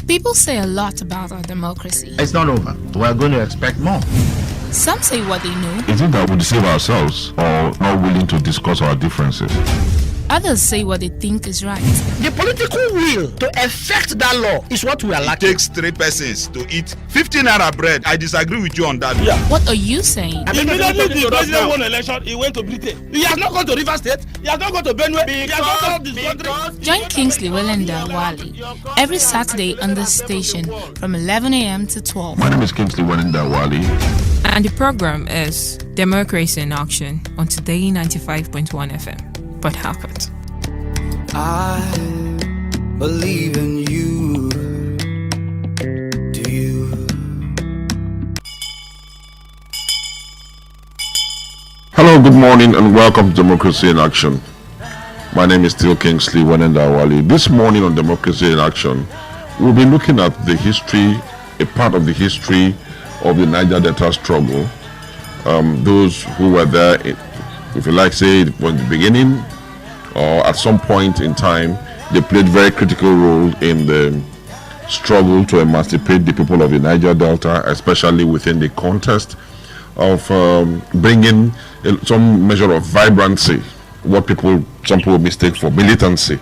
People say a lot about our democracy. It's not over. We're going to expect more. Some say what they know. Is it that we deceive ourselves or not willing to discuss our differences? Others say what they think is right. The political will to effect that law is what we are lacking. It takes 3 persons to eat 15 naira bread. I disagree with you on that. Yeah. What are you saying? Immediately the president won election, he went to Britain. He has not gone to River State. He has not gone to Benue. He has not gone to this country. Join Kingsley Welenda Wali every Saturday on this station from 11 a.m. to 12. My name is Kingsley Welenda Wali. And the program is Democracy in Action on Today 95.1 FM. But Harcourt. I believe in you. Do you? Hello, good morning, and welcome to Democracy in Action. My name is still Kingsley Welenda Wali. This morning on Democracy in Action, we'll be looking at the history, a part of the history of the Niger Delta struggle. Those who were there, if you like, say from the beginning, or at some point in time, they played very critical role in the struggle to emancipate the people of the Niger Delta, especially within the context of bringing some measure of vibrancy, what some people mistake for militancy.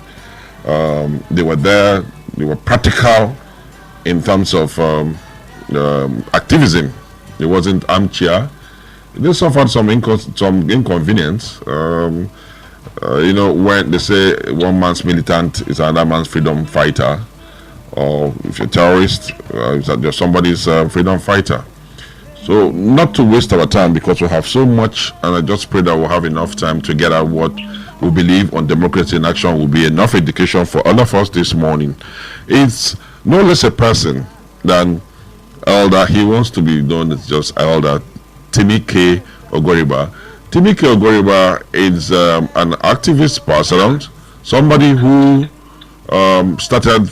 They were there, they were practical in terms of activism. It wasn't armchair. They suffered some inconvenience. When they say one man's militant is another man's freedom fighter, or if you're a terrorist, you're somebody's freedom fighter. So not to waste our time, because we have so much, and I just pray that we'll have enough time to get at what we believe on Democracy in Action will be enough education for all of us this morning. It's no less a person than Elder, he wants to be known as just Elder Timmy K. Ogoriba. Timmy K. Ogoriba is an activist person, somebody who started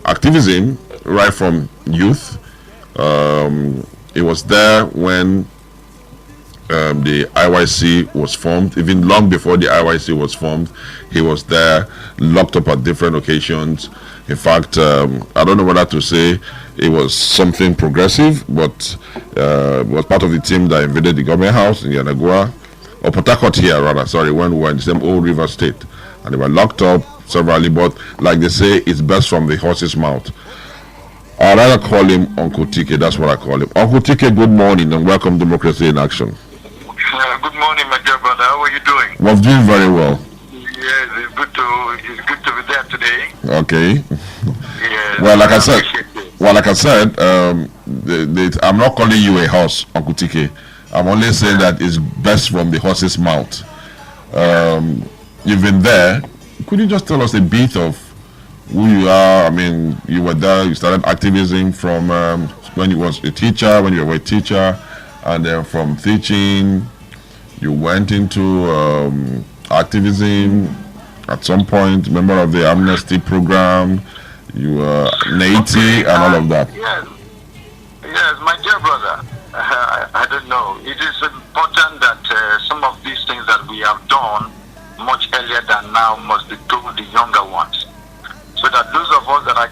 activism right from youth. He was there when the IYC was formed. Even long before the IYC was formed, he was there, locked up at different occasions. In fact, I don't know whether to say it was something progressive, but was part of the team that invaded the government house in Yanagua, or Port Harcourt here rather, when we were in the same old River State. And they were locked up severally, but like they say, it's best from the horse's mouth. I'd rather call him Uncle TK, that's what I call him. Uncle TK, good morning and welcome to Democracy in Action. Good morning, my dear brother. How are you doing? Well, doing very well. Yes, it's good to be there today. Okay. Yes. Well, like I said, I'm not calling you a horse, Uncle TK. I'm only saying that it's best from the horse's mouth. You've been there. Could you just tell us a bit of who you are? I mean, you were there. You started activism from when you were a teacher, and then from teaching, you went into activism. At some point, member of the Amnesty program. You were Naiti and all of that. Yes, my dear brother. I don't know. It is important that some of these things that we have done much earlier than now must be told the younger ones, so that those of us that are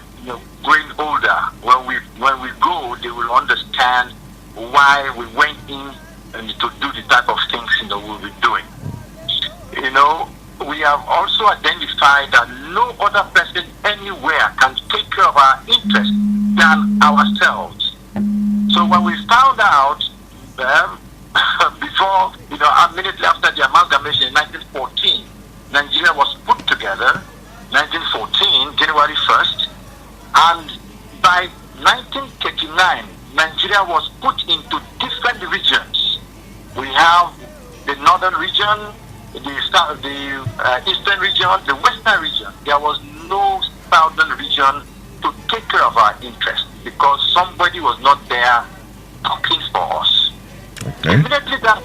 growing older, when we go, they will understand why we went in and to do the type of things we'll be doing. We have also identified that no other person anywhere can take care of our interests than ourselves. So when we found out before, immediately after the amalgamation in 1914, Nigeria was put together, 1914, January 1st, and by 1939, Nigeria was put into different regions. We have the northern region, the eastern region, the western region. There was no southern region to take care of our interests because somebody was not there talking for us. Okay. Immediately that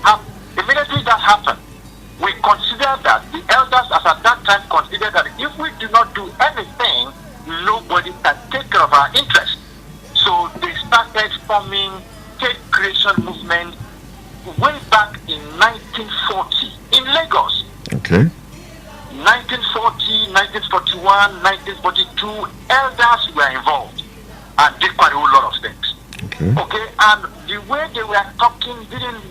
happened, we considered that the elders at that time considered that if we do not do anything, nobody can take care of our interests. So they started forming state creation movement way back in 1940 in Lagos. Okay. 1940, 1941, 1942, elders were involved and did quite a whole lot of things. Okay, and the way they were talking didn't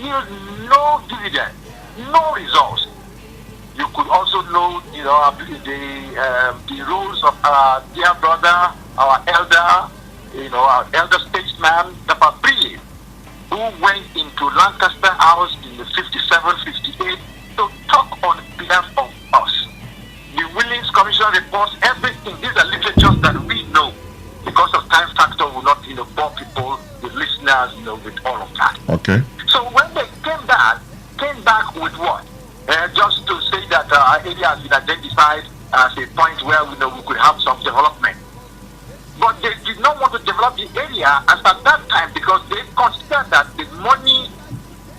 yield no dividend, no results. You could also know, the roles of our dear brother, our elder, our elder statesman, Dapa Brie, who went into Lancaster House in the 57, 58 to talk on behalf of us. The Willings Commission reports everything. These are literatures that we know. Because of time factor, will not, bore people, the listeners, with all of that. Okay. So when they came back with what? Just to say that our area has been identified as a point where we could have some development. But they did not want to develop the area as at that time because they considered that the money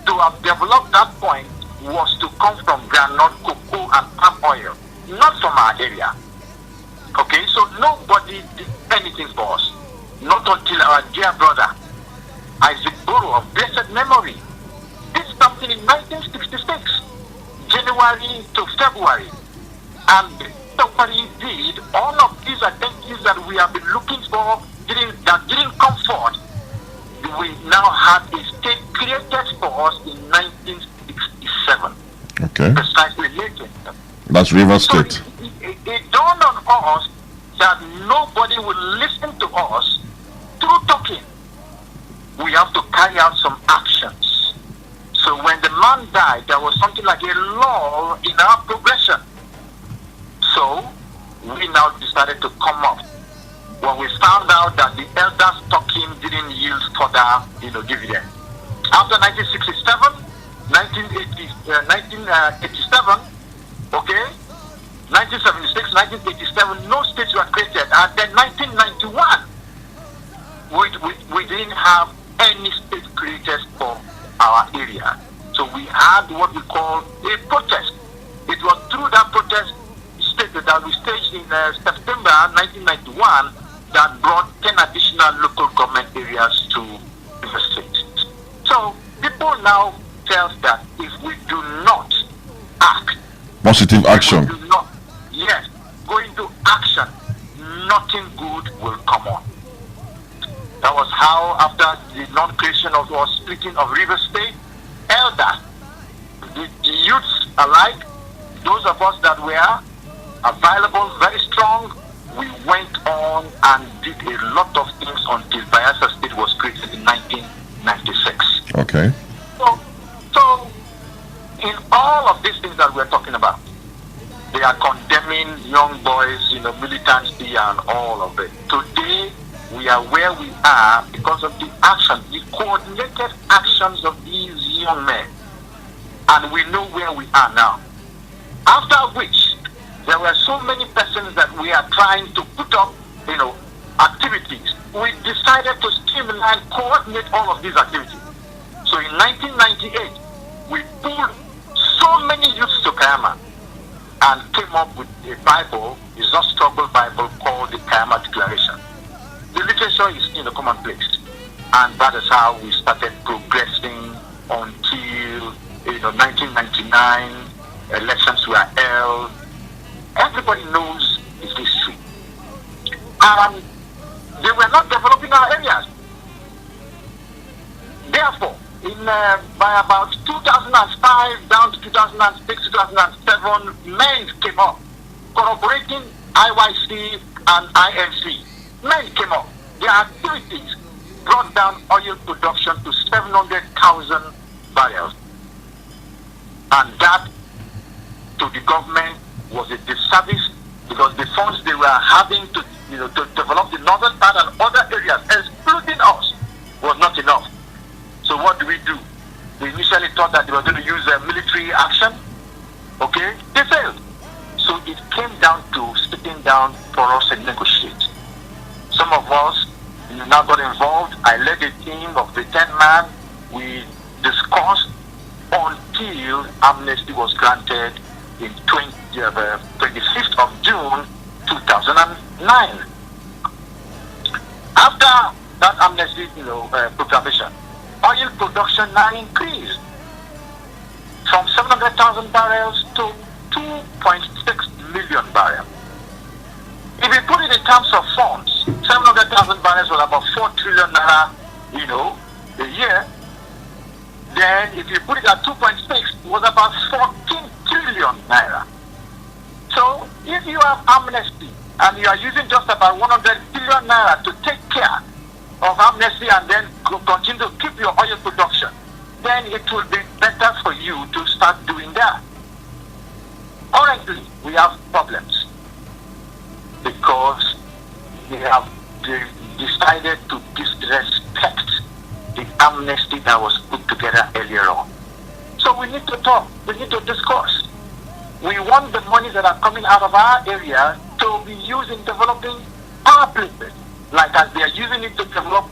to have developed that point was to come from groundnut, cocoa, and palm oil, not from our area. Okay, so nobody did anything for us. Not until our dear brother, Isaac Boro of blessed memory, did something in 1966, January to February. And what he did, all of these identities that we have been looking for that didn't come forth, we now have a state created for us in 1967. Okay. Precisely later. That's River State. It dawned on us that nobody will listen to us through talking. We have to carry out some actions. So when the man died, there was something like a lull in our progression. So we now decided to come up. When we found out that the elders talking didn't yield further, dividend. After 1967, 1987, okay, 1976, 1987, no states were created, and then 1991, we didn't have any state created for our area. So we had what we call a protest. It was through that protest that we staged in September 1991 that brought 10 additional local government areas to the state. So people now tell us that if we do not act, positive action. Go into action, nothing good will come on. That was how, after the non-creation of or splitting of River State, elders, the youths alike, those of us that were available, very strong, we went on and did a lot of things until Bayelsa State was created in 1996. Okay. So in all of these things that we're talking about, they are condemning young boys, militancy and all of it. Today, we are where we are because of the action, the coordinated actions of these young men. And we know where we are now. After which, there were so many persons that we are trying to put up, activities. We decided to streamline, coordinate all of these activities. So in 1998, we pulled so many youths to Kayama and came up with a Bible, a Just Struggle Bible called the Kayama Declaration. The literature is commonplace, and that is how we started progressing until 1999. Elections were held. Everybody knows its history, and they were not developing our areas. Therefore, by about 2005 down to 2006, 2007, men came up, corroborating IYC and INC. Men came up. Their activities brought down oil production to 700,000 barrels. And that, to the government, was a disservice because the funds they were having to develop the northern part and other areas, excluding us, was not enough. So what do? They initially thought that they were going to use military action. Okay? They failed. So it came down to sitting down for us and negotiate. Some of us now got involved. I led a team of the 10 men. We discussed until amnesty was granted in 25th of June 2009. After that amnesty proclamation, oil production now increased from 700,000 barrels to 2.6 million barrels. terms of funds, 700,000 barrels was about 4 trillion naira, a year. Then if you put it at 2.6, it was about 14 trillion naira. So if you have amnesty and you are using just about 100 billion naira to take care of amnesty and then continue to keep your oil production, then it will be better for you to start doing that. Currently, we have problems because they have decided to disrespect the amnesty that was put together earlier on. So we need to talk, we need to discuss. We want the money that are coming out of our area to be used in developing our places, like as they are using it to develop,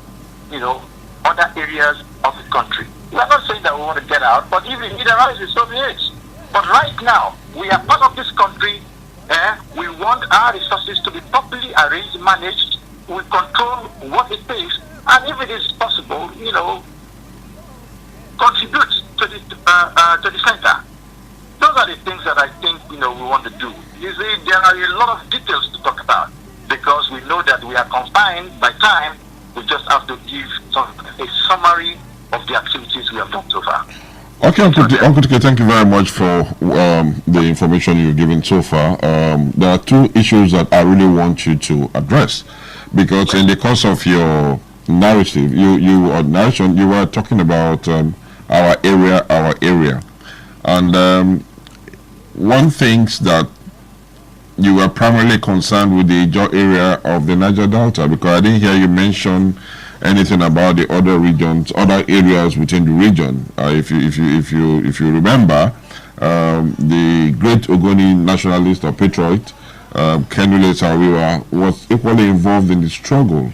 other areas of the country. We are not saying that we want to get out, but if we need a rise, so be it. But right now, we are part of this country. We want our resources to be properly arranged, managed. We control what it takes, and if it is possible, contribute to the center. Those are the things that I think we want to do. You see, there are a lot of details to talk about because we know that we are confined by time. We just have to give a summary of the activities we have done so far. Okay, Uncle TK, thank you very much for the information you've given so far. There are two issues that I really want you to address, because in the course of your narrative, you were talking about our area, and one thinks that you were primarily concerned with the Ijaw area of the Niger Delta, because I didn't hear you mention anything about the other regions, other areas within the region. If you remember, the great Ogoni nationalist or patriot, Kenwule Sawiwa, was equally involved in the struggle.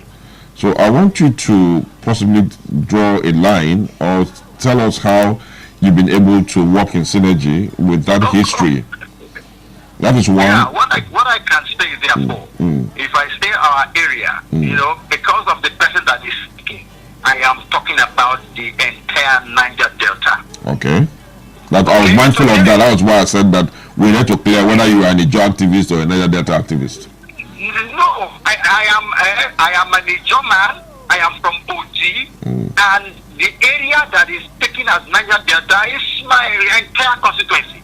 So I want you to possibly draw a line or tell us how you've been able to work in synergy with that history. That is one. Yeah, what I can say therefore, if I say our area, because of the person that is speaking, I am talking about the entire Niger Delta. Okay. That I was mindful of that. That was why I said that we need to clear whether you are an Ijaw activist or a Niger Delta activist. No, I am an Ijaw man. I am from OG, and the area that is taken as Niger Delta is my entire constituency.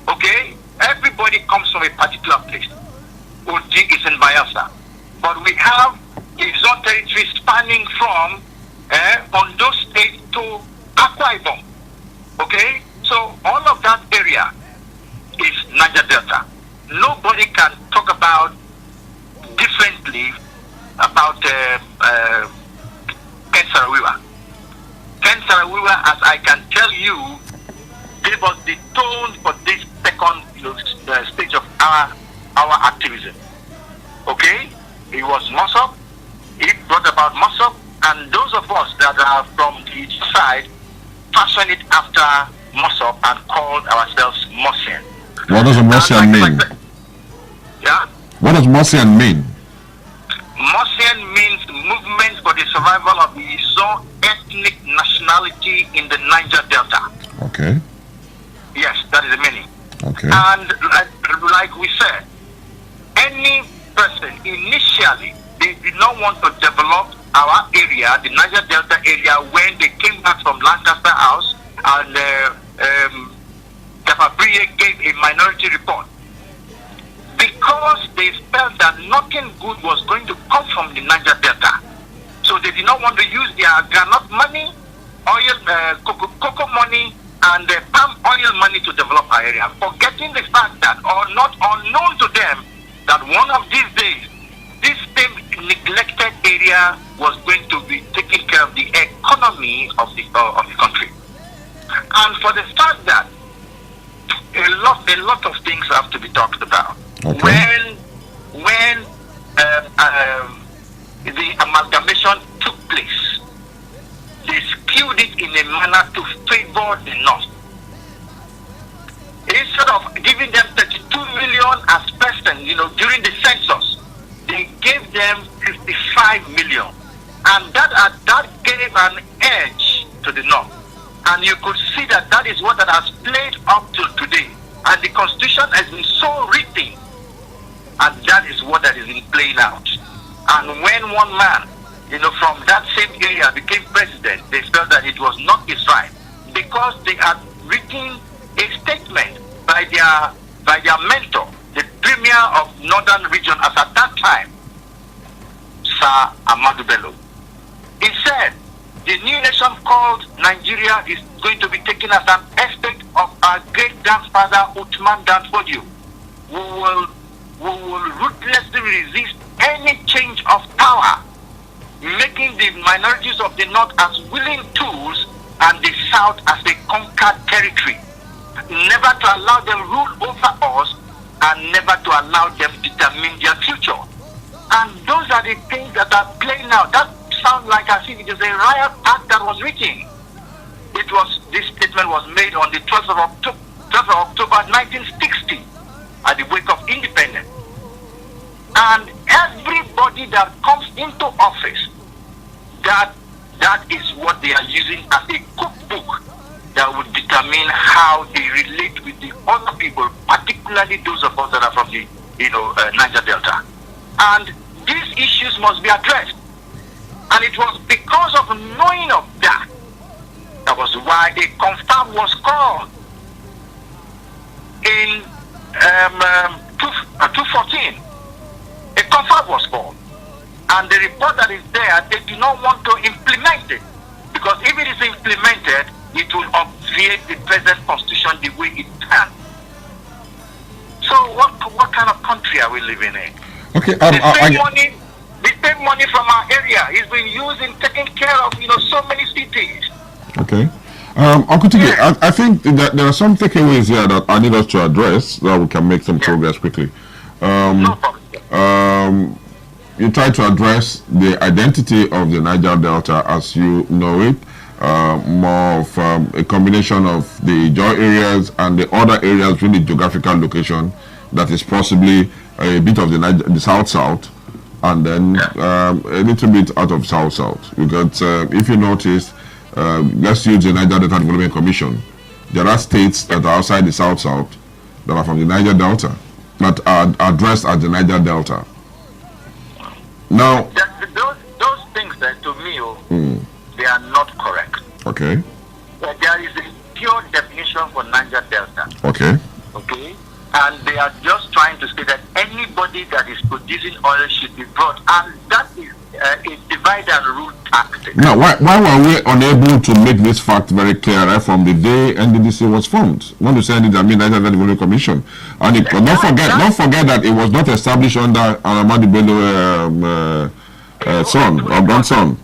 Okay? Everybody comes from a particular place. OG is in Bayelsa. But we have a zone territory spanning from Ondo State to Akwa Ibom. Okay? So all of that area is Niger Delta. Nobody can talk about differently about Ken Saro-Wiwa. Ken Saro-Wiwa, as I can tell you, gave us the tone for this second stage of our activism. Okay? It was Mossop. It brought about Mossop, and those of us that are from the side fashioned it after Mossop and called ourselves Mossian. What does a Mossian mean? Yeah? What does Mossian mean? Mossian means Movement for the Survival of the Izo Ethnic Nationality in the Niger Delta. Okay. Yes, that is the meaning. Okay. And like we said, any person initially, they did not want to develop our area, the Niger Delta area, when they came back from Lancaster House and Tafabriye gave a minority report. Because they felt that nothing good was going to come from the Niger Delta. So they did not want to use their granite money, oil, cocoa money, and palm oil money to develop our area, forgetting the fact that, or not unknown to them, that one of these days, this same neglected area was going to be taking care of the economy of the country. And for the fact that a lot of things have to be talked about. Okay. When the amalgamation took place, they skewed it in a manner to favor the North. Instead of giving them 32 million as person, during the census, they gave them 55 million. And that gave an edge to the North. And you could see that is what that has played up to today. And the Constitution has been so written And that is what that is in playing out. And when one man, from that same area became president, they felt that it was not his right because they had written a statement by their mentor, the premier of Northern Region as at that time, Sir Ahmadu Bello. He said, the new nation called Nigeria is going to be taken as an aspect of our great-grandfather Uthman Dan Fodio. We will ruthlessly resist any change of power, making the minorities of the North as willing tools and the South as a conquered territory. Never to allow them rule over us and never to allow them determine their future. And those are the things that are playing out. That sounds like as if it is a riot act that was written. This statement was made on the 12th of October 1960 at the wake of independence. And everybody that comes into office, that is what they are using as a cookbook that would determine how they relate with the other people, particularly those of us that are from the Niger Delta. And these issues must be addressed. And it was because of knowing of that was why a confab was called in 2014. A confab was called. And the report that is there, they do not want to implement it. Because if it is implemented, it will obviate the present constitution the way it can. So what kind of country are we living in? Okay, the same money from our area is being used in taking care of so many cities. Okay. Uncle Tiki, I think that there are some takeaways here that I need us to address so that we can make some progress quickly. No problem. You try to address the identity of the Niger Delta as you know it, more of a combination of the Joy areas and the other areas with the geographical location that is possibly a bit of the South-South, and then a little bit out of South-South. Because if you notice, let's use the Niger Delta Development Commission. There are states that are outside the South-South that are from the Niger Delta, that are addressed as the Niger Delta. Now, those things that to me, they are not correct. Okay. But there is a pure definition for Niger Delta. Okay. Okay. And they are just trying to say that anybody that is producing oil should be brought, and that is a divide and rule tactic. Now, why were we unable to make this fact very clear right from the day NDDC was formed? When you say NDDC, I mean Niger Development Commission, and don't forget that it was not established under Ahmadu Bello son or grandson.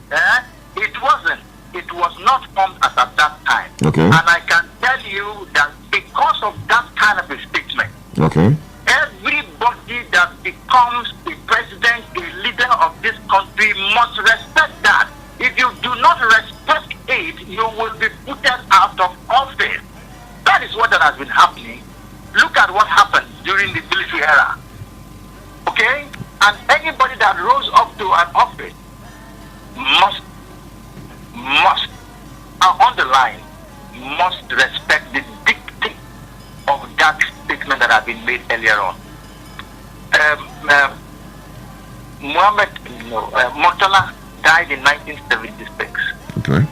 It wasn't. It was not formed as at that time. Okay. And I can tell you that because of that kind of a statement, okay, everybody that becomes the president, the leader of this country must respect that. If you do not respect it, you will be put out of office. That is what has been happening. Look at what happened during the military era. Okay? And anybody that rose up to an office must underline, must respect the dictate of that statement that has been made earlier on. Murtala died in 1976. Okay.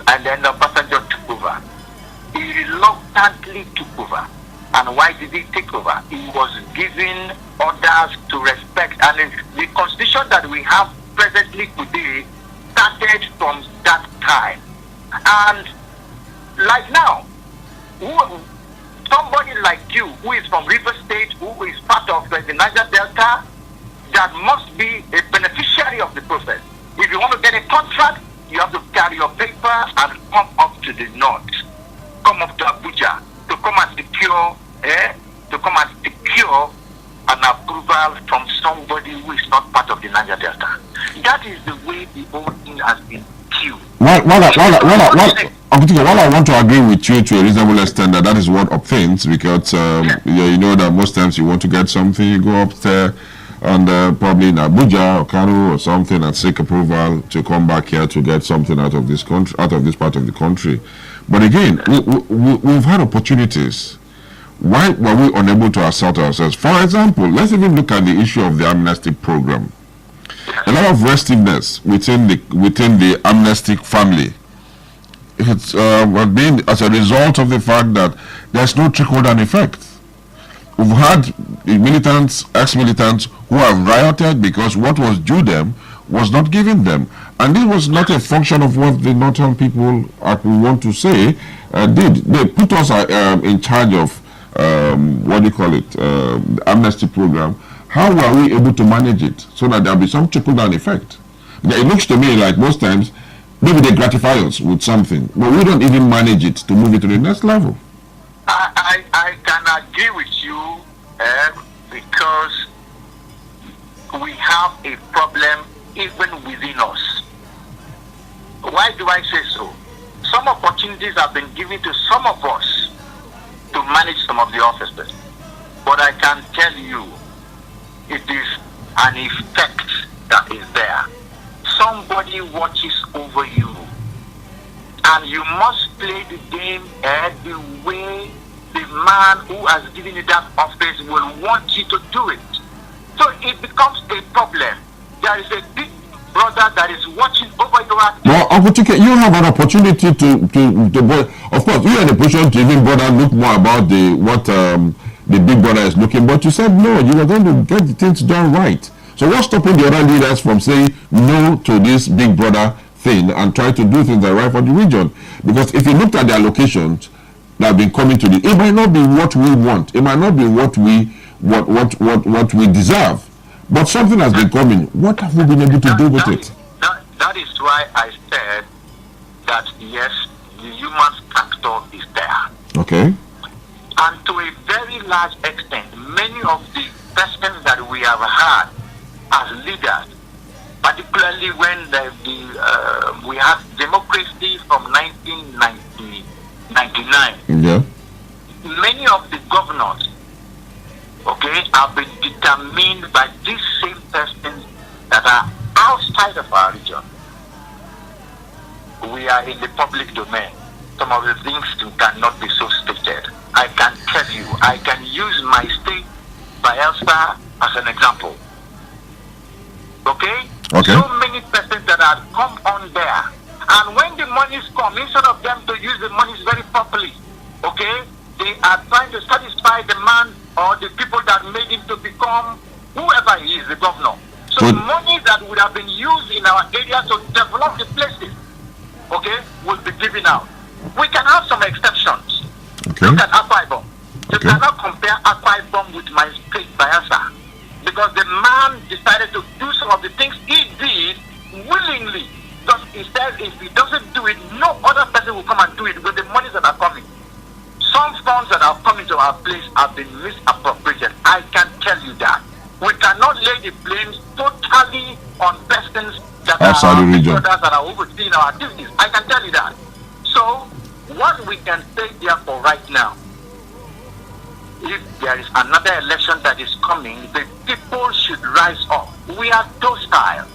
And then the passenger took over. He reluctantly took over. And why did he take over? He was given orders to respect. And the constitution that we have presently today started from that time. And like now, somebody like you who is from River State, who is part of the Niger Delta, that must be a beneficiary of the process. If you want to get a contract, you have to carry your paper and come up to the north, come up to Abuja to come and secure an approval from somebody who is not part of the Niger Delta. That is the way the whole thing has been queued. While I want to agree with you to a reasonable extent that is what obtains, because you know that most times you want to get something, you go up there and probably in Abuja or Kano or something and seek approval to come back here to get something out of this country, out of this part of the country. But again, we've had opportunities Why were we unable to assert ourselves? For example, let's even look at the issue of the amnesty program. A lot of restiveness within the amnesty family. It's been as a result of the fact that there's no trickle-down effect. We've had militants, ex-militants, who have rioted because what was due them was not given them. And this was not a function of what the northern people, we want to say, did. They put us in charge of, the amnesty program. How were we able to manage it so that there'll be some trickle-down effect? It looks to me like most times, maybe they gratify us with something, but we don't even manage it to move it to the next level. I can agree with you because we have a problem even within us. Why do I say so? Some opportunities have been given to some of us to manage some of the offices. But I can tell you, it is an effect that is there. Somebody watches over you. And you must play the game the way the man who has given you that office will want you to do it. So it becomes a problem. There is a big brother that is watching over your activity. Well, Uncle Chike, you have an opportunity to of course, you are in a position to even bother look more about the big brother is looking, but you said no, you were going to get the things done right. So what's stopping the other leaders from saying no to this big brother thing and try to do things that are right for the region? Because if you looked at the allocations that have been coming to it might not be what we want. It might not be what we deserve. But something has been coming. What have we been able to do with it? That is why I said that yes, the human factor is there. Okay. And to a very large extent, many of the persons that we have had as leaders, particularly when we had democracy from 1999, yeah, many of the governors, have been determined by these same persons that are outside of our region. We are in the public domain. Some of the things cannot be so stated. I can tell you, I can use my state, Bayelsa, as an example. Okay? So many persons that have come on there. And when the monies come, instead of them to use the monies very properly, they are trying to satisfy the man or the people that made him to become whoever he is, the governor. So money that would have been used in our area to develop the places, will be given out. We can have some exceptions. Look at Akwa Ibom. You cannot compare Akwa Ibom with my state, Bayelsa, because the man decided to do some of the things he did willingly. Because he says if he doesn't do it, no other person will come and do it with the monies that are coming. Some funds that are coming to our place have been misappropriated. I can tell you that. We cannot lay the blame totally on persons that outside are the region, that are overseeing our activities. I can tell you that. So, what we can say therefore right now, if there is another election that is coming, the people should rise up. We are docile.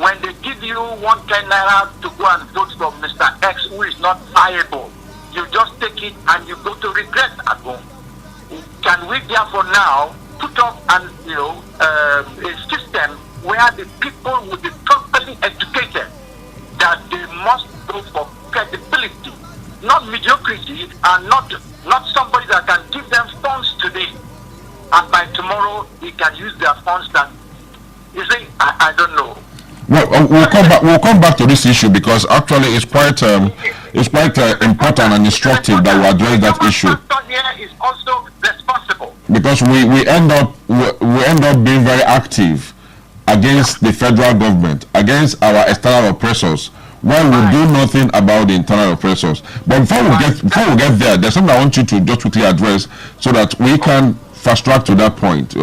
When they give you 110 naira to go and vote for Mr. X, who is not viable, you just take it and you go to regret at home. Can we therefore now put up a system where the people will be properly educated, that they must go for credibility, not mediocrity, and not somebody that can give them funds today, and by tomorrow he can use their funds that, you see, I don't know. Well, we'll come back to this issue because actually it's quite important and instructive that we address that issue. Here is also responsible because we end up being very active against the federal government, against our external oppressors, while we do nothing about the internal oppressors. But before we get there, there's something I want you to just quickly address so that we can fast track to that point.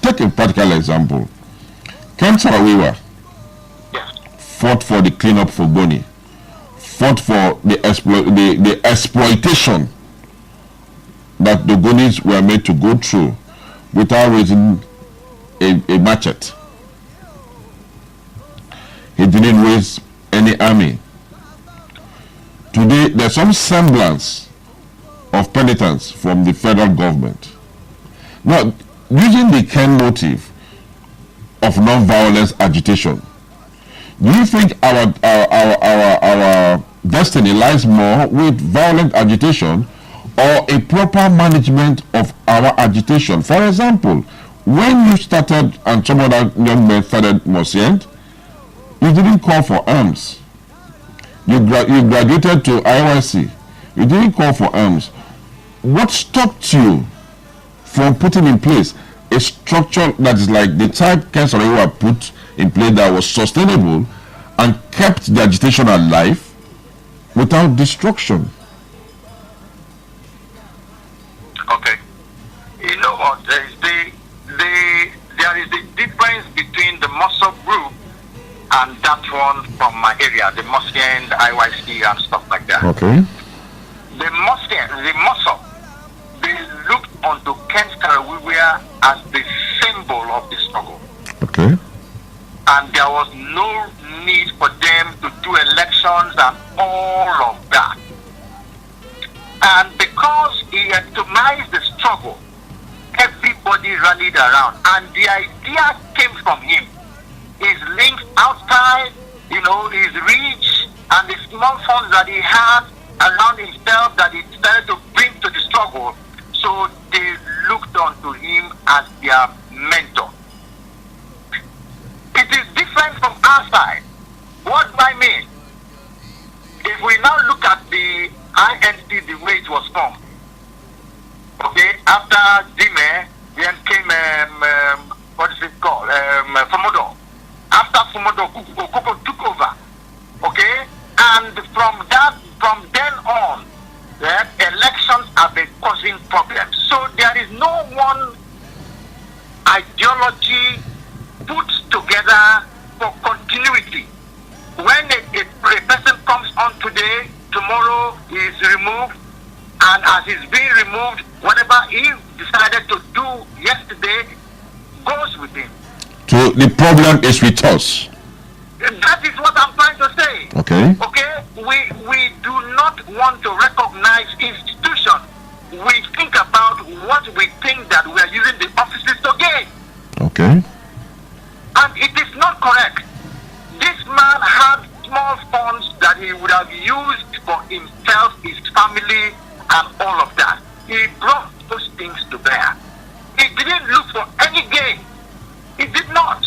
Take a practical example. Ken Saro-Wiwa fought for the cleanup for Boni, fought for the exploitation that the Gonis were made to go through without raising a machete. He didn't raise any army. Today, there's some semblance penitence from the federal government. Now, using the Ken motive of non-violence agitation, do you think our destiny lies more with violent agitation or a proper management of our agitation? For example, when you started and some other young men started Mosient, you didn't call for arms. You graduated to IYC. You didn't call for arms. What stopped you from putting in place a structure that is like the type Ken Saro-Wiwa put in place that was sustainable and kept the agitation alive without destruction? Okay. You know what? There is the difference between the muscle group and that one from my area, the Mosient, IYC, and stuff like that. Okay. The muscle, they looked onto Ken Saro-Wiwa as the symbol of the struggle. Okay. And there was no need for them to do elections and all of that. And because he epitomized the struggle, everybody rallied around. And the idea came from him. His links outside, his reach, and the small funds that he had around himself that he started to bring to the struggle. So they looked onto him as their mentor. It is different from our side. What do I mean? If we now look at the INC, the way it was formed, okay, after Dime, then came, what is it called, Fumodo. After Fumodo, Koko took over, okay, and from then on, elections have been causing problems. So there is no one ideology put together for continuity. When a person comes on today, tomorrow he is removed, and as he's being removed, whatever he decided to do yesterday goes with him. So the problem is with us. That is what I'm trying to say. Okay. Okay? We do not want to recognize institutions. We think about what we think that we are using the offices to gain. Okay. And it is not correct. This man had small funds that he would have used for himself, his family, and all of that. He brought those things to bear. He didn't look for any gain. He did not.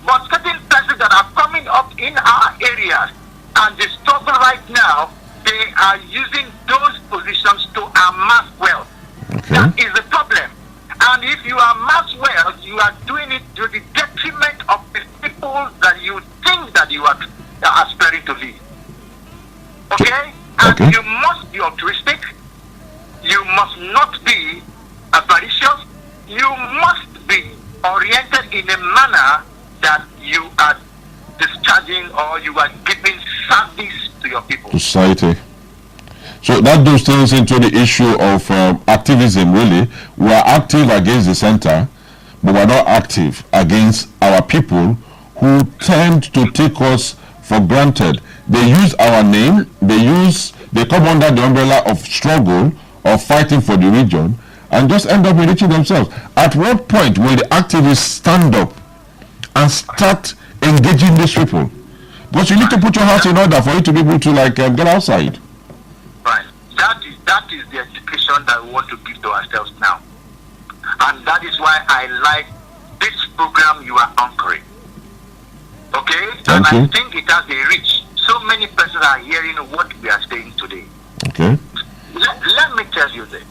But certain persons that are coming up in our areas and the struggle right now, they are using those positions to amass wealth. Okay. That is the problem. And if you amass wealth, you are doing it to the detriment of the people that you think that you are aspiring to lead. Okay? And Okay. you must be altruistic. You must not be avaricious. You must be oriented in a manner that you are discharging or you are giving service to your people. Society. So that goes things into the issue of activism, really. We are active against the center, but we are not active against our people who tend to take us for granted. They use our name, they come under the umbrella of struggle or fighting for the region and just end up enriching themselves. At what point will the activists stand up and start engaging these people? Because you need to put your house in order for you to be able to get outside. Right. That is the education that we want to give to ourselves now. And that is why I like this program you are anchoring. Okay? Thank you. I think it has a reach. So many persons are hearing what we are saying today. Okay. Let me tell you that.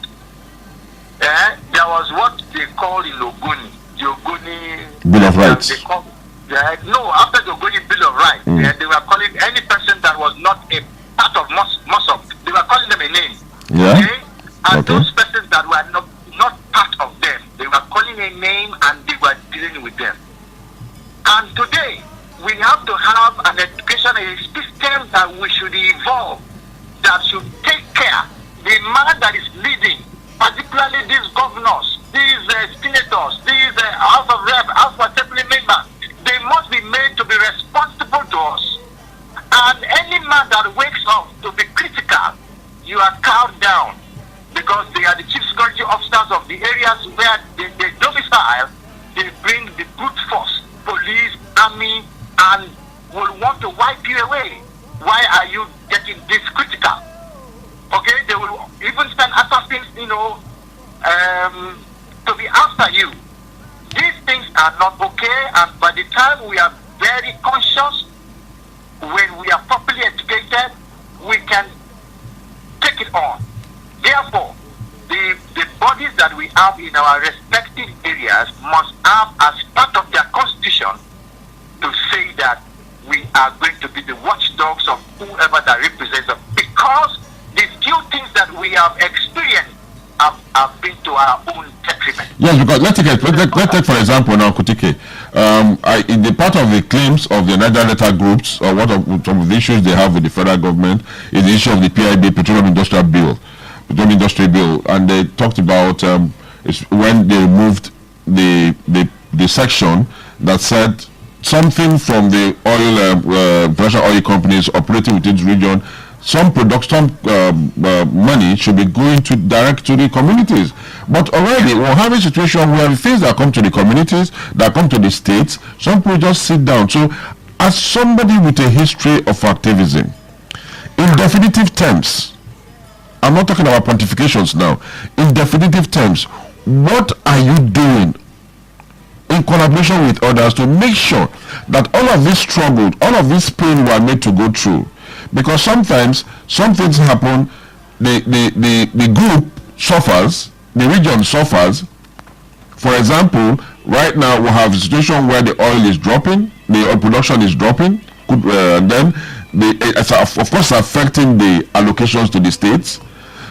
There was what they call in Ogoni, the Ogoni Bill of Rights. After the Ogoni Bill of Rights, they were calling any person that was not a part of Mossop, they were calling them a name. Yeah. Okay? And Okay. those persons that were not part of them, they were calling a name and they were dealing with them. And today, we have to have an education, a system that we should evolve, that should take care. The man that is leading, particularly these governors, these senators, these House of Rep, House of Assembly members, they must be made to be responsible to us. And any man that wakes up to be critical, you are cowed down. Because because they are the chief security officers of the areas where they domicile. They bring the brute force, police, army, and will want to wipe you away. Why are you getting this critical? Okay, they will even send assassins, to be after you. These things are not okay, and by the time we are very conscious, when we are properly educated, we can take it on. Therefore, the bodies that we have in our respective areas must have as part of their constitution to say that we are going to be the watchdogs of whoever that represents them, because the few things that we have experienced have been to our own detriment. Yes, because let's take for example now Kutike. In the part of the claims of the Niger Delta groups, or some of the issues they have with the federal government is the issue of the PIB, Petroleum Industrial Bill, and they talked about when they removed the section that said something from the oil pressure oil companies operating within the region. Some money should be going direct to the communities. But already we'll have a situation where the things that come to the communities, that come to the states, some people just sit down. So as somebody with a history of activism, in definitive terms, I'm not talking about pontifications now, in definitive terms, what are you doing in collaboration with others to make sure that all of this struggle, all of this pain we are made to go through? Because sometimes some things happen, the group suffers, the region suffers. For example, right now we have a situation where the oil is dropping, the oil production is dropping, then it's of course affecting the allocations to the states.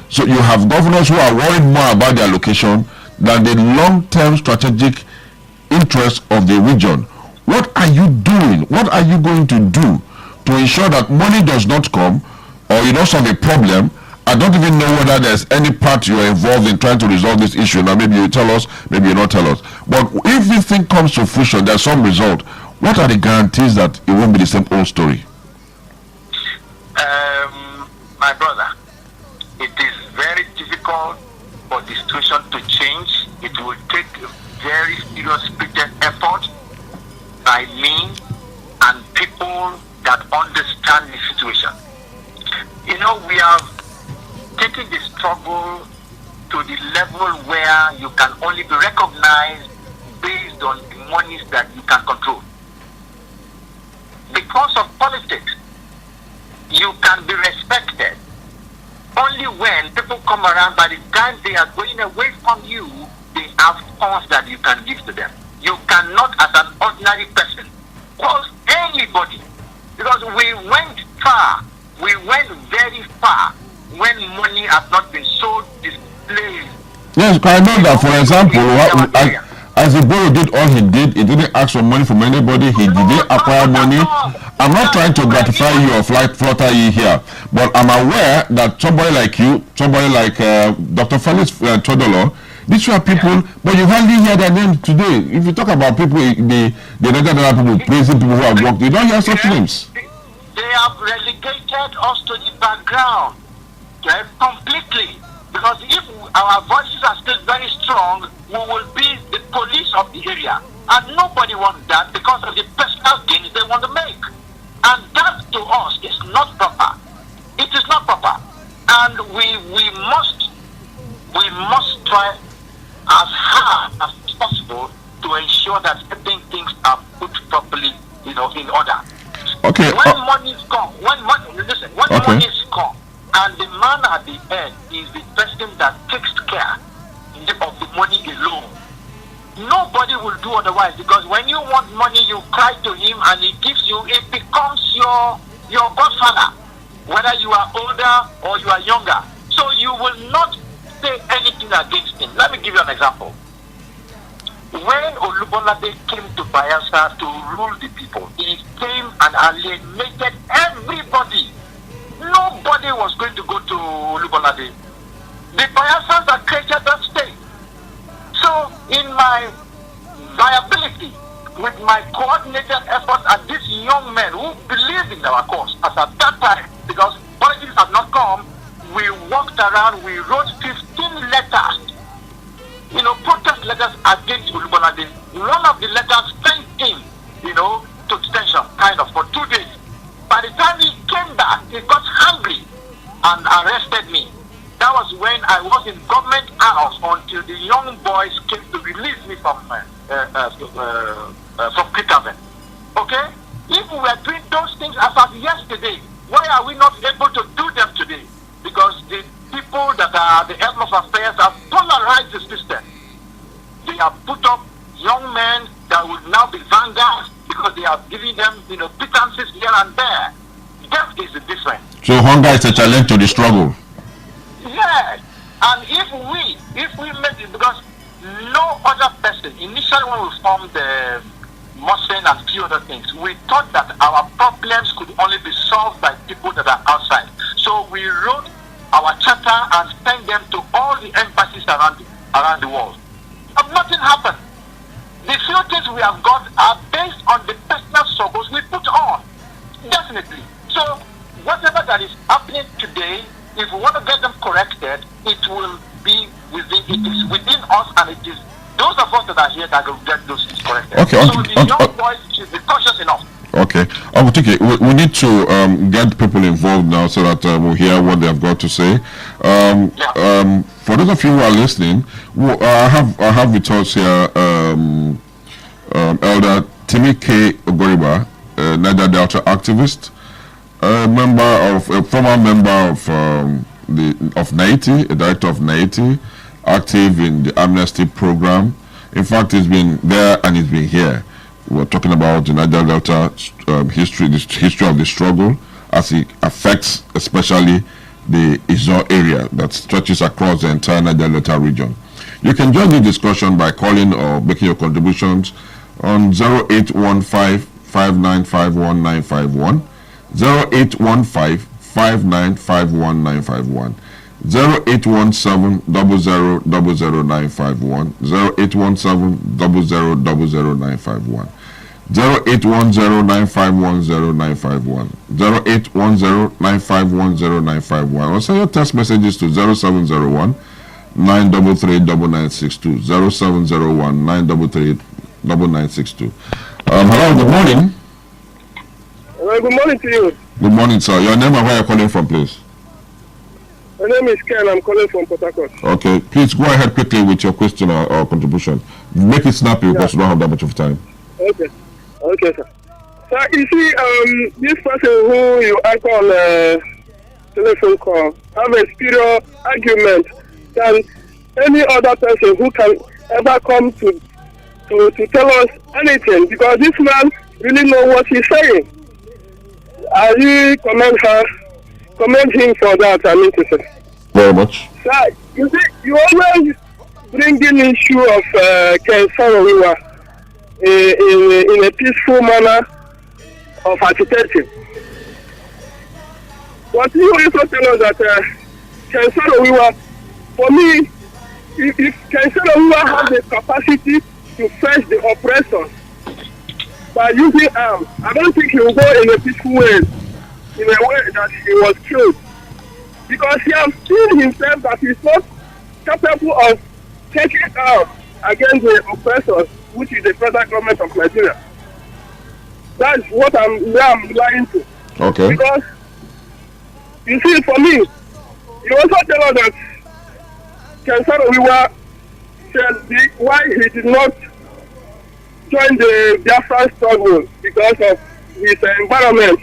So you have governors who are worried more about the allocation than the long-term strategic interest of the region. What are you doing? What are you going to do to ensure that money does not come, or you don't solve a problem? I don't even know whether there's any part you are involved in trying to resolve this issue. Now maybe you tell us, maybe you not tell us. But if this thing comes to fruition, there's some result. What are the guarantees that it won't be the same old story? My brother, it is very difficult for the situation to change. It will take a very serious spirited effort by me and people that understand the situation. We have taken the struggle to the level where you can only be recognized based on the monies that you can control. Because of politics, you can be respected only when people come around. By the time they are going away from you, they have funds that you can give to them. You cannot, as an ordinary person, cause anybody, because we went far. We went very far when money has not been so displayed. Yes, I know that, for example, as Igboro did all he didn't ask for money from anybody, he didn't acquire money. I'm not trying to gratify you or flatter you here, but I'm aware that somebody like you, somebody like Dr. Felix Todolo, these were people, but you hardly hear their names today. If you talk about people, the Niger people praising people who have worked, you don't hear such names. They have relegated us to the background completely, because if our voices are still very strong, we will be the police of the area, and nobody wants that because of the personal gains they want to make, and that to us is not proper. It is not proper, and we must try as hard as possible to ensure that certain things are put properly, in order. Okay. When monies come, when monies come, and the man at the end is the person that takes care of the money alone, nobody will do otherwise. Because when you want money, you cry to him, and he gives you. It becomes your godfather, whether you are older or you are younger. So you will not say anything against him. Let me give you an example. When Olubolade came to Bayelsa to rule the people, he came and alienated everybody. Nobody was going to go to Olubolade. The Bayelsans that created that state. So in my viability, with my coordinated efforts and these young men who believed in our cause, as at that time, because politics had not come, we walked around, we wrote 15 letters against Olubolade. One of the letters sent him, to detention, kind of, for 2 days. By the time he came back, he got angry and arrested me. That was when I was in government house until the young boys came to release me from Peterman. Okay? If we were doing those things as of yesterday, why are we not able to do them today? Because the people that are the head of affairs have polarized the system. They have put up young men that will now be vanguards because they are giving them, pittances here and there. That is the difference. So hunger is a challenge to the struggle. Yes, and if we make it, because no other person, initially when we formed the Mossen and few other things, we thought that our problems could only be solved by people that are outside. So we wrote our charter and sent them to all the embassies around the world. But nothing happened. The few things we have got are based on the personal struggles we put on. Definitely. So whatever that is happening today, if we want to get them corrected, it will be within us, and it is those of us that are here that will get those things corrected. Okay, so the young boys should be cautious enough. Okay. We need to get people involved now so that we'll hear what they have got to say. For those of you who are listening, I have with us here Elder Timmy K. Ogoriba, Niger Delta activist, a former member of NAITI, a director of NAITI, active in the amnesty program. In fact, he's been there and he's been here. We're talking about the Niger Delta history of the struggle as it affects especially the Izo area that stretches across the entire Niger Delta region. You can join the discussion by calling or making your contributions on 0815-5951-951, 0815-5951-951, 0817-000951, 0817-000951, 0810-951-0951, 0810-951-0951, or send your text messages to 0701-933-9962, 0701-933-9962. Hello, good morning. Good morning to you. Good morning, sir. Your name and where you're calling from, please? My name is Ken. I'm calling from Port Harcourt. Okay, please go ahead quickly with your question or contribution. Make it snappy because we don't have that much of time. Okay, sir. Sir, you see, this person who you anchor on a telephone call have a spiritual argument than any other person who can ever come to tell us anything, because this man really know what he's saying. I really commend him for that. I mean to say. Very much. Sir, you see, you always bring in issue of Ken Saro-Wiwa in a peaceful manner of agitating. But you also tell us that Ken Saro-Wiwa, for me, if Ken Saro-Wiwa has the capacity to face the oppressors by using arms, I don't think he will go in a peaceful way, in a way that he was killed. Because he has seen himself that he's not capable of taking out against the oppressors, which is the federal government of Nigeria. That's what I'm lying to. Okay. Because, you see, for me, you also tell us that Ken Saro-Wiwa said why he did not join the Biafra struggle because of his environment,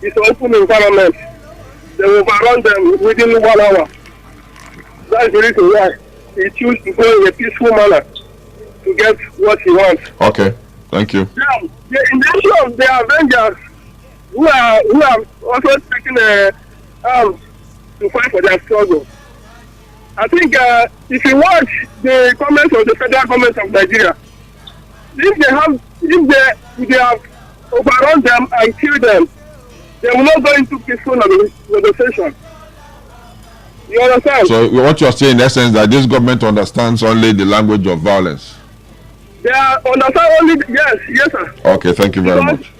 his open environment. They overrun them within 1 hour. That's the reason why he chose to go in a peaceful manner to get what he wants. Okay, thank you. Now, the intention of the Avengers who have also taken arms to fight for their struggle. I think if you watch the comments of the federal government of Nigeria, if they have overrun them and killed them, they will not go into peaceful negotiation. You understand? So what you're saying in essence that this government understands only the language of violence. They understand only yes sir. Okay, thank you very much.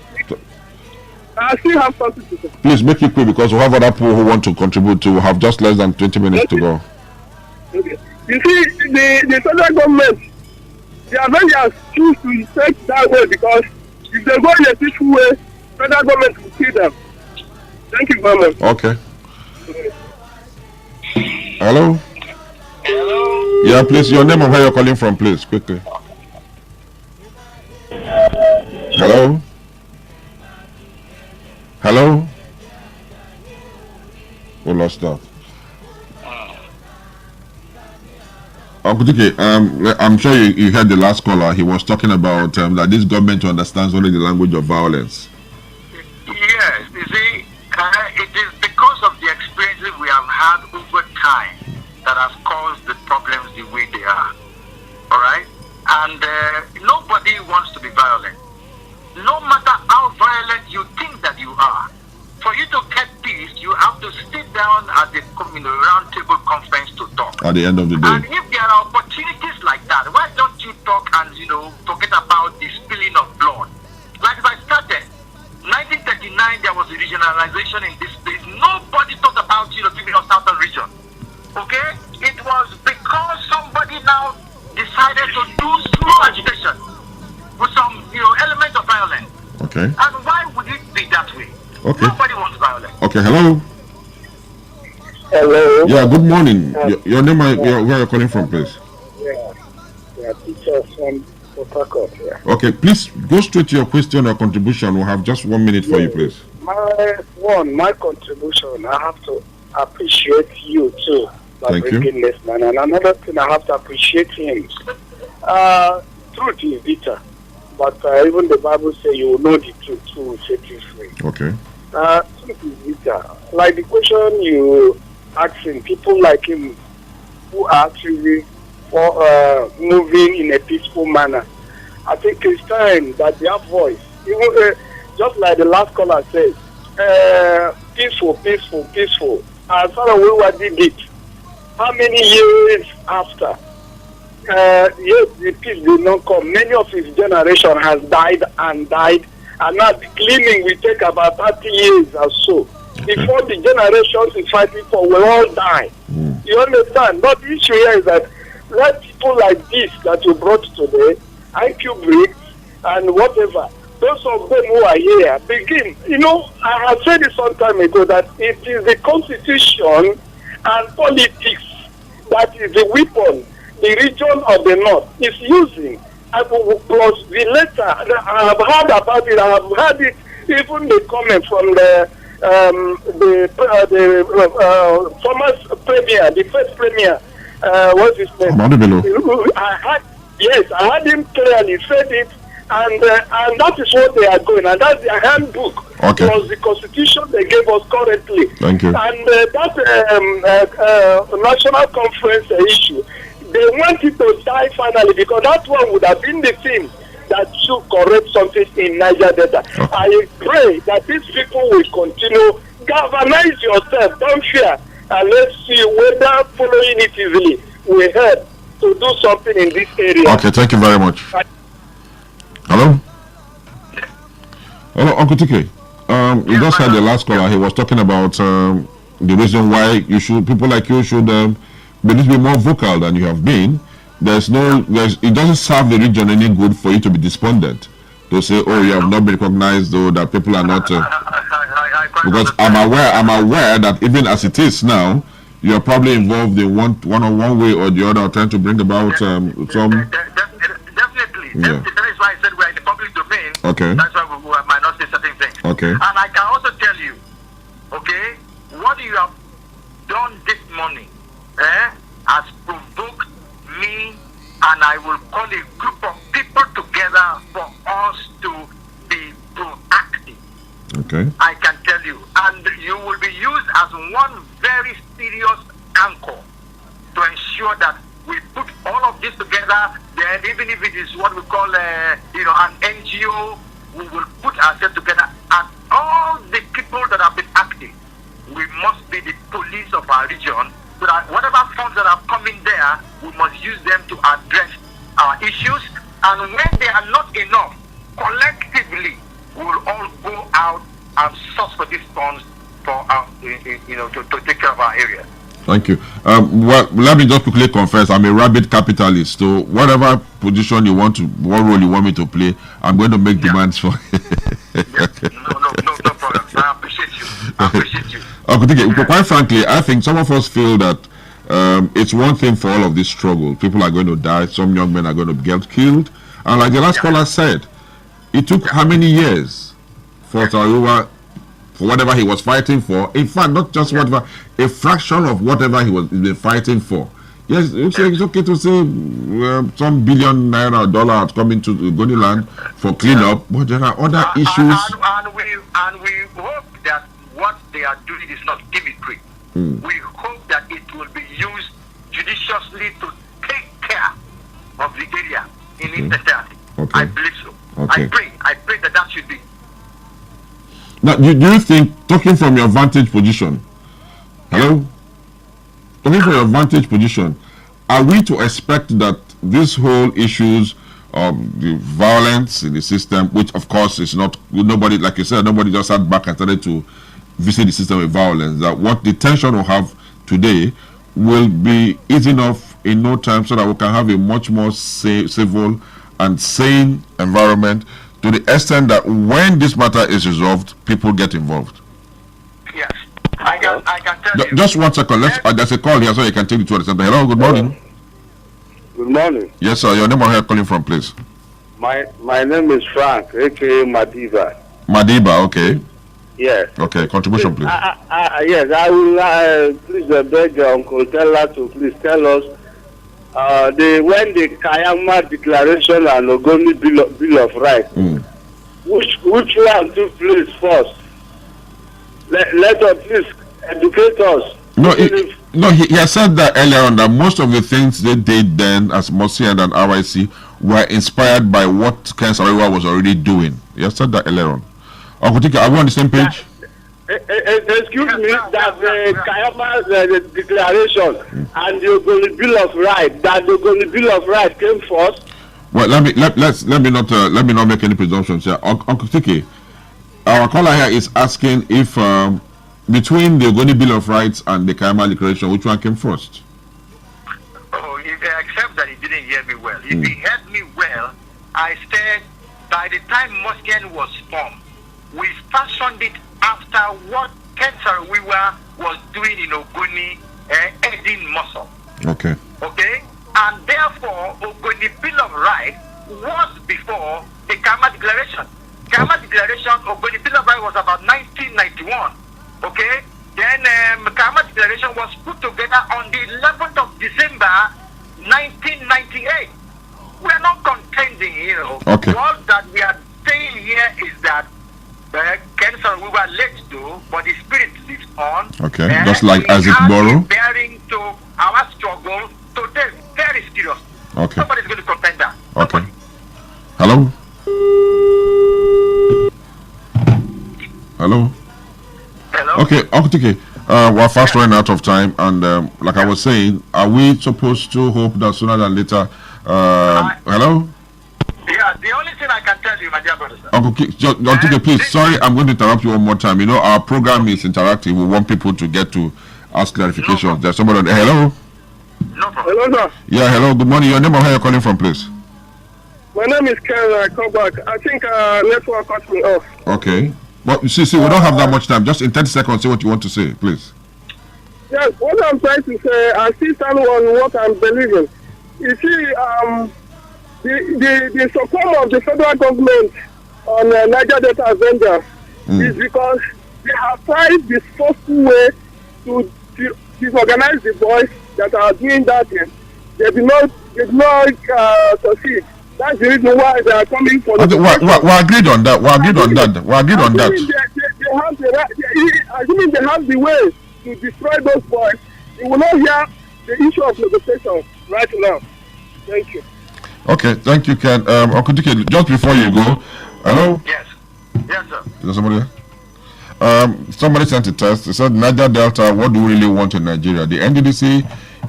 I still have something to say. Please make it quick because we have other people who want to contribute to. We have just less than 20 minutes to go. Okay. You see, the federal government the Avengers choose to take that way because if they go in a peaceful way, federal government will kill them. Thank you very much. Okay. Hello? Hello? Yeah, please, your name and where you're calling from, please, quickly. Hello? Hello? We lost that. Uncle Dike, I'm sure you heard the last caller. He was talking about that this government understands only the language of violence. Yes, you see, it is because of the experiences we have had over time that has caused the problems the way they are. All right? And nobody wants to be violent. No matter how violent you think that you are, for you to get peace, you have to sit down at the round table conference to talk. At the end of the day. And if there are opportunities like that, why don't you talk and, forget about the spilling of blood? Like if I started, 1939, there was a regionalization in this place. Nobody talked about, giving us southern region. Okay? It was because somebody now decided to do slow agitation with some, element of violence. Okay. And why would it be that way? Okay. Nobody wants violence. Okay, hello? Hello. Yeah, good morning. Your name and where you're calling from, please. Yeah, teacher from Port Harcourt. Yeah. Okay, please go straight to your question or contribution. We'll have just 1 minute for you, please. My contribution, I have to appreciate you too by bringing this man. And another thing, I have to appreciate him. Truth is bitter, but even the Bible says you will know the truth, so will set you free. Okay. Truth is bitter. Like the question you asking, people like him who are actually moving in a peaceful manner. I think it's time that their voice, even just like the last caller says, peaceful. As far as we did it, how many years after? Yes, the peace did not come. Many of his generation has died, and now the cleaning will take about 30 years or so. Okay. Before the generations is fighting for will all die. You understand? But the issue here is that let people like this that you brought today, IQ Briggs and whatever, those of them who are here, begin. I have said it some time ago that it is the constitution and politics that is the weapon the region of the north is using. And plus the letter, I have heard about it, I have heard it, even the comment from the former premier, the first premier, what's his name? I heard him clearly said it, and that is what they are going, and that's their handbook. Okay. Plus the constitution they gave us currently. Thank you. And that national conference issue, they want it to die finally, because that one would have been the thing that should correct something in Niger Delta. Okay. I pray that these people will continue. Galvanize yourself, don't fear, and let's see whether following it easily will help to do something in this area. Okay, thank you very much. Hello? Hello, Uncle Tike. You just heard the last caller. He was talking about the reason why people like you should be more vocal than you have been. It doesn't serve the region any good for you to be despondent, to say, oh, you have not been recognized, or that people are not. Because I'm aware that even as it is now, you are probably involved in one way or the other, trying to bring about some. Definitely. Yeah. That is why I said we're in the public domain. Okay. That's why we might not say certain things. Okay. And I can also tell you, okay, what you have done this morning has provoked me, and I will call a group of people together for us to be proactive. Okay. I can tell you. And you will be used as one very serious anchor to ensure that we put all of this together. Then even if it is what we call an NGO, we will put ourselves together. And all the people that have been active, we must be the police of our region, so that whatever funds that are coming there, we must use them to address our issues. And when they are not enough, collectively, we will all go out and source for these funds for to take care of our area. Thank you. Well, let me just quickly confess, I'm a rabid capitalist. So whatever position you want to, what role you want me to play, I'm going to make demands for. No problem. I appreciate you. Quite frankly, I think some of us feel that it's one thing for all of this struggle. People are going to die. Some young men are going to get killed. And like the last caller said, it took how many years for Saro-Wiwa, for whatever he was fighting for? In fact, not just whatever, a fraction of whatever he was been fighting for. Yes, it's okay to say some billion naira or dollar has come into Ogoniland for cleanup, but there are other issues. And we hope that what they are doing is not gimmickry. We hope that it will be used judiciously to take care of the area in its entirety. I believe so. I pray that should be. Now, do you think, talking from your vantage position, talking from your vantage position, are we to expect that this whole issues of the violence in the system, which of course is not, nobody, like you said, nobody just sat back and started to visit the system with violence, that what the tension will have today will be easy enough in no time so that we can have a much more civil and sane environment, to the extent that when this matter is resolved, people get involved. Yes, I can tell you. Just 1 second. There's a call here, so you can take the 2 at the center. Hello, good morning. Good morning. Yes, sir. Your name or where calling from, please? My name is Frank, aka Madiba. Madiba, okay. Yes. Okay, contribution, please. Yes, I will please beg Uncle Teller to please tell us when the Kayama Declaration and Ogoni Bill of Rights, which one took place first? Let us please educate us. No, he has said that earlier on, that most of the things they did then as Mosi and RIC were inspired by what Ken Saro-Wiwa was already doing. He has said that earlier on. Uncle Tike, are we on the same page? Excuse me, that the Kayama Declaration and the Ogoni Bill of Rights, that the Ogoni Bill of Rights came first. Well, let me not make any presumptions here. Uncle Tike, our caller here is asking if between the Ogoni Bill of Rights and the Kayama Declaration, which one came first? Except that he didn't hear me well. If he heard me well, I said by the time Mosken was formed, we fashioned it after what Ken Saro-Wiwa was doing in Ogoni, Edin Muscle. Okay. And therefore, Ogoni Bill of Rights was before the Kayama Declaration. Kayama Declaration, Ogoni Bill of Rights was about 1991. Then Kayama Declaration was put together on the 11th of December, 1998. We are not contending, All that we are saying here is that Ken Saro-Wiwa let go, but the spirit lives on. Just like Isaac Boro. Bearing to our struggle today, very serious. Nobody's going to contend that. Hello? Hello? Okay, we're fast running out of time, and like I was saying, are we supposed to hope that sooner than later? Hello? Yeah, the only thing I can tell you, my dear brother. Uncle please, sorry, I'm going to interrupt you one more time. Our program is interactive. We want people to get to ask clarifications. There's somebody on there. Hello? No problem. Hello, sir. Yeah, hello, good morning. Your name or where you're calling from, please? My name is Ken. I come back. I think network cut me off. Okay. But see, we don't have that much time. Just in 30 seconds, say what you want to say, please. Yes, what I'm trying to say, I still stand on what I'm believing. You see, the support of the federal government on Niger Delta agenda is because they have tried this forceful way to disorganize the boys that are doing that thing. They did not succeed. That's the reason why they are coming for the... We agreed on that. Assuming they have the way to destroy those boys, you will not hear the issue of negotiation right now. Thank you. Okay, thank you, Ken. Uncle Dike, just before you go, hello? Yes, sir. Is there somebody there? Somebody sent a test. They said, Niger Delta, what do we really want in Nigeria? The NDDC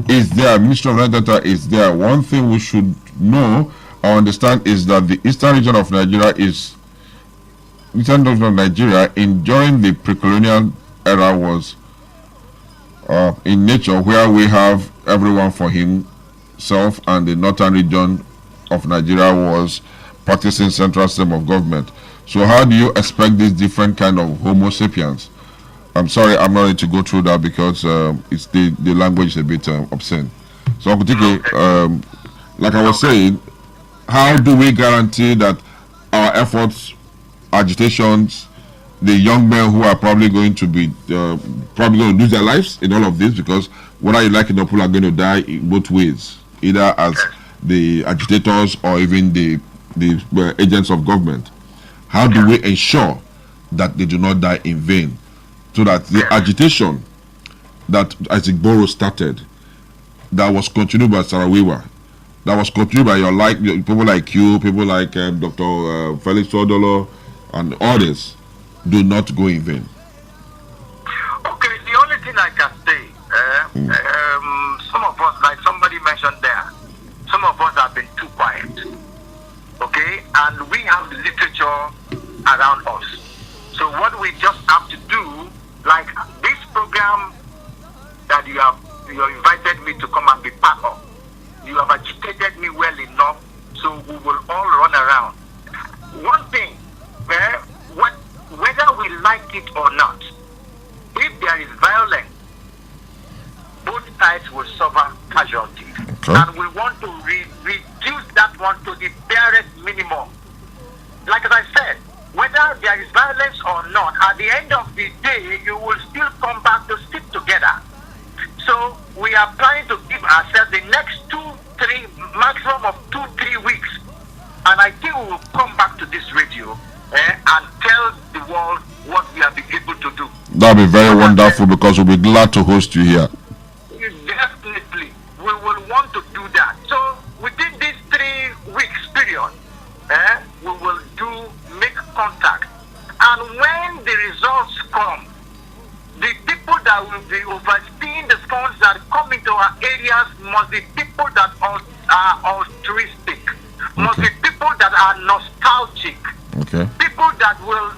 is there. Ministry of Niger Delta is there. One thing we should know or understand is that the eastern region of Nigeria during the pre-colonial era was in nature, where we have everyone for himself, and the northern region of Nigeria was practicing central system of government. So how do you expect this different kind of Homo sapiens? I'm sorry, I'm not ready to go through that because it's the language is a bit obscene. So Uncle Tike, like I was saying, how do we guarantee that our efforts, agitations, the young men who are probably going to lose their lives in all of this, because whether you like it or people are going to die in both ways, either as the agitators or even the agents of government. How do we ensure that they do not die in vain, so that the agitation that Azigboro started, that was continued by Sarawiwa, that was continued by people like you, people like Dr. Felix Odolo and others, do not go in vain? Okay, the only thing I can say, some of us, like somebody mentioned there, some of us have been too quiet. Okay, and we have literature around us. So what we just have to do, like this program that you invited me to come and be part of, you have agitated me well enough, so we will all run around. One thing, whether we like it or not, if there is violence, both sides will suffer casualties. Okay. And we want to reduce that one to the barest minimum. Like as I said, whether there is violence or not, at the end of the day, you will still come back to sit together. So we are planning to give ourselves the next 2-3, maximum of 2-3 weeks. And I think we will come back to this radio and tell the world what we have been able to do. That will be very wonderful, because we'll be glad to host you here. Definitely. We will want to do that. So within this 3 weeks period, we will make contact. And when the results come, the people that will be overseeing the funds that come into our areas must be people that are altruistic, must be people that are nostalgic, people that will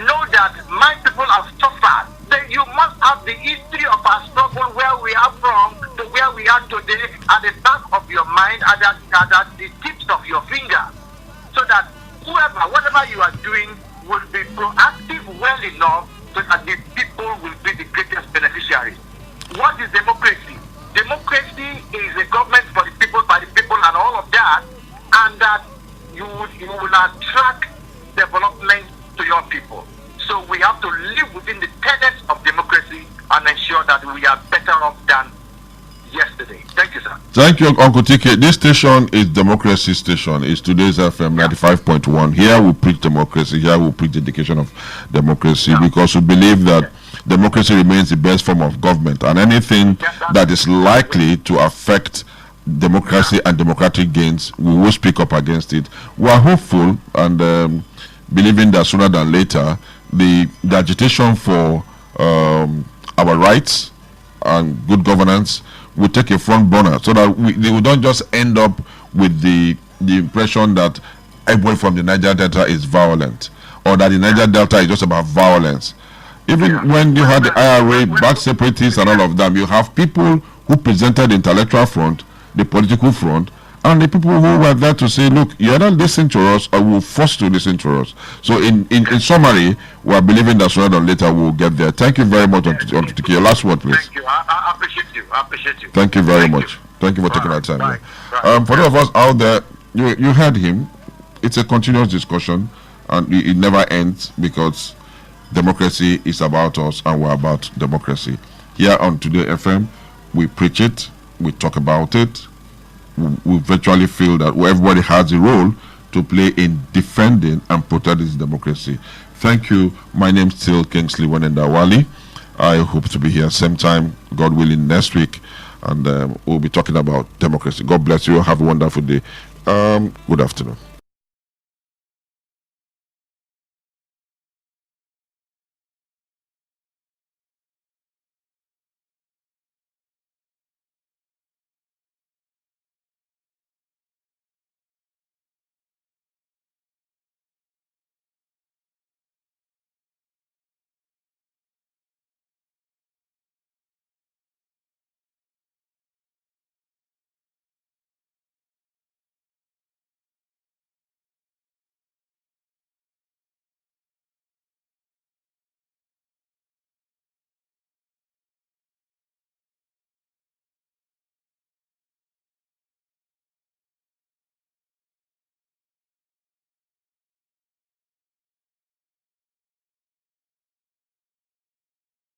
know that my people have suffered. Then you must have the history of our struggle, where we are from to where we are today, at the back of your mind, at the tips of your finger, so that whatever you are doing will be proactive well enough, so that the people will be the greatest beneficiaries. What is democracy? Democracy is a government for the people, by the people, and all of that, and that you will attract development to your people. So we have to live within the tenets of democracy and ensure that we are better off than yesterday. Thank you, sir. Thank you, Uncle Tike. This station is Democracy Station. It's today's FM 95.1. Here we preach democracy. Here we preach the education of democracy, because we believe that democracy remains the best form of government, and anything that is likely to affect democracy and democratic gains, we will speak up against it. We are hopeful and believing that sooner than later, the agitation for our rights and good governance will take a front burner, so that we don't just end up with the impression that everybody from the Niger Delta is violent, or that the Niger Delta is just about violence. Even when you had the IRA, black separatists and all of them, you have people who presented the intellectual front, the political front, and the people who were there to say, look, you're not listening to us, or we'll force you to listen to us. So in summary, we are believing that sooner or later we'll get there. Thank you very much, Dr. Tike. Your last word, please. Thank you. I appreciate you. I appreciate you. Thank you very much. Thank you for taking our time. For those of us out there, you heard him. It's a continuous discussion, and it never ends, because democracy is about us, and we're about democracy. Here on Today FM, we preach it, we talk about it. We virtually feel that everybody has a role to play in defending and protecting this democracy. Thank you. My name is still Kingsley Wanendawali. I hope to be here same time, God willing, next week, and we'll be talking about democracy. God bless you. Have a wonderful day. Good afternoon.